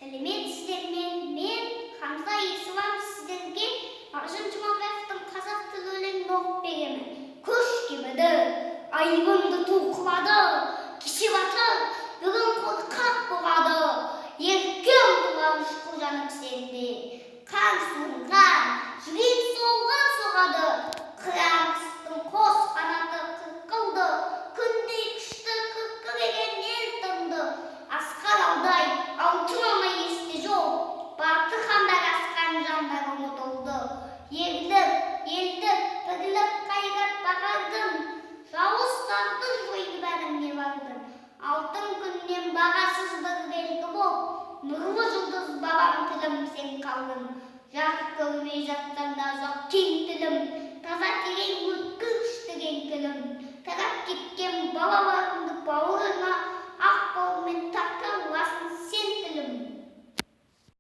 Сәлеметсіздер ме? Мен Хамза Есуам сіздерге Мағжан Жұмабаевтың қазақ тілі өлеңін оқып беремін. Көш кебеді, айыбымды толқылады, кеше батыр, бүгін қорқақ болады. Еркем туған ұшқыр жаным сенде, қан суынған, жүрек солған соғады. Қыран құстың қос қанаты қырқылды, күндей күшті күркіреген ел тынды. Асқар алдай, алтын алмай есте жоқ, батыр хандар асқан жандар ұмытылды. Елдік, бірлік қайрат бағардым, жауыз тағдыр жойды бәріне бардым. Алтын күннен бағасыз бір белгі боп, нұрлы жұлдыз бабам тілім сен қалдың. Жарық көрмей жатсаң да ұзақ кең тілім, таза терең өткір күштіген тілім. Тарап кеткен балаларымды бауырыңа, ақ қолмен тақ